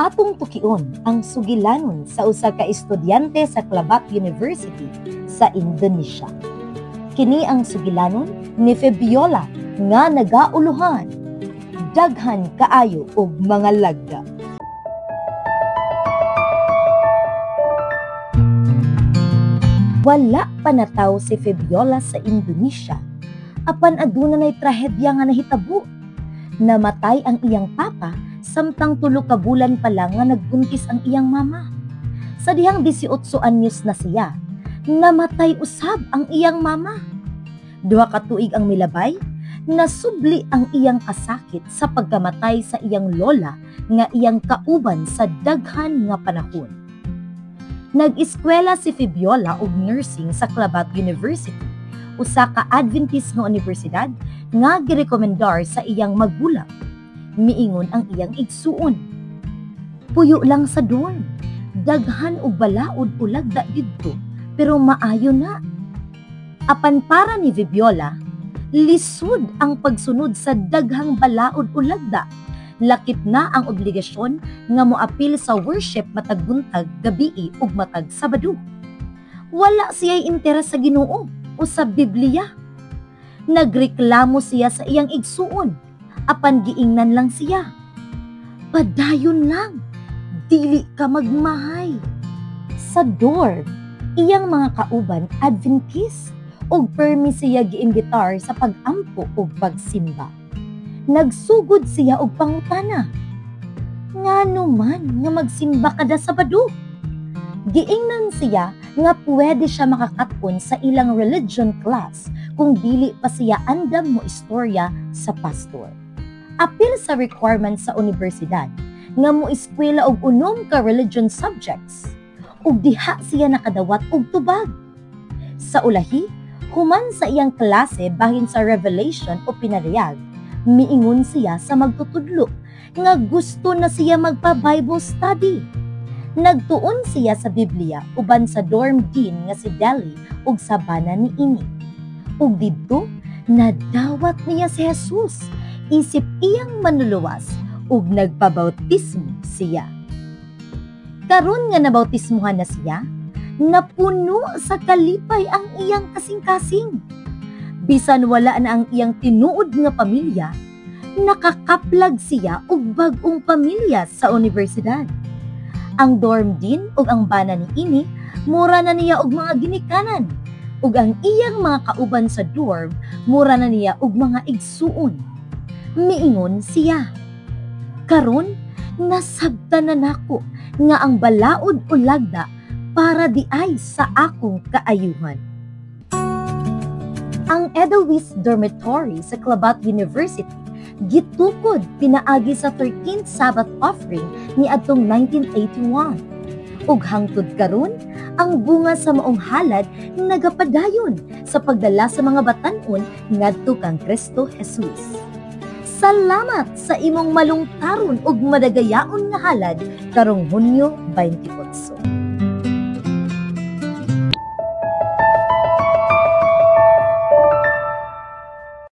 Atong tukion ang sugilanon sa usa ka estudyante sa Clabat University sa Indonesia. Kini ang sugilanon ni Fabiola nga nagauluhan. Daghan kaayo og mga lagda. Wala pa nataw si Fabiola sa Indonesia, apan aduna nay trahedya nga nahitabo. Namatay ang iyang papa samtang 3 ka bulan pa lang nga nagbuntis ang iyang mama. Sa dihang 18 anyos na siya, namatay usab ang iyang mama. 2 ka tuig ang milabay, nasubli ang iyang kasakit sa pagkamatay sa iyang lola nga iyang kauban sa daghan nga panahon. Nag-eskwela si Fabiola og nursing sa Clabat University, usa ka Adventist nga universidad nga girekomendar sa iyang magulang. Miingon ang iyang igsuon. Puyo lang sa dorm, daghan og balaod o lagda didto, pero maayo na. Apan para ni Fabiola, lisod ang pagsunod sa daghang balaod o lagda. Lakip na ang obligasyon nga moapil sa worship matag buntag, gabii ug matag Sabado. Wala siya'y interes sa Ginoo o sa Biblia. Nagreklamo siya sa iyang igsuon, apan giingnan lang siya. Padayon lang, dili ka magmahay. Sa dorm, iyang mga kauban Adventist ug permi siya giimbitar sa pag-ampo ug pagsimba. Nagsugod siya og pangutana. Ngano man nga magsimba kada Sabado? Giingnan siya nga pwede siya makakatpon sa ilang religion class kung dili pa siya andam mo istorya sa pastor. Apil sa requirements sa universidad nga mo eskwela og 6 ka religion subjects ug diha siya nakadawat og tubag. Sa ulahi, human sa iyang klase bahin sa Revelation o pinariyag, miingon siya sa magtutudlo nga gusto na siya magpa-Bible study. Nagtuon siya sa Biblia uban sa dorm dean nga si Deli ug sa bana ni ini. Ug didto nadawat niya si Jesus, isip iyang manluluwas ug nagpabautismo siya. Karon nga nabautismuhan na siya, napuno sa kalipay ang iyang kasing-kasing. Bisan wala na ang iyang tinuod nga pamilya, nakakaplag siya og bag-ong pamilya sa universidad. Ang dorm dean ug ang bana ni ini, mura na niya og mga ginikanan, ug ang iyang mga kauban sa dorm, mura na niya og mga igsuon. Miingon siya, karon nasabtan na nako nga ang balaod o lagda para di ay sa akong kaayuhan. Ang Edelweiss Dormitory sa Clabat University gitukod pinaagi sa 13th Sabbath offering ni adtong 1981. Ug hangtod karon, ang bunga sa maong halad nagapadayon sa pagdala sa mga batan-on ngadto kang Kristo Jesus. Salamat sa imong malungkaron ug madagayaon nga halad karong Hunyo 28.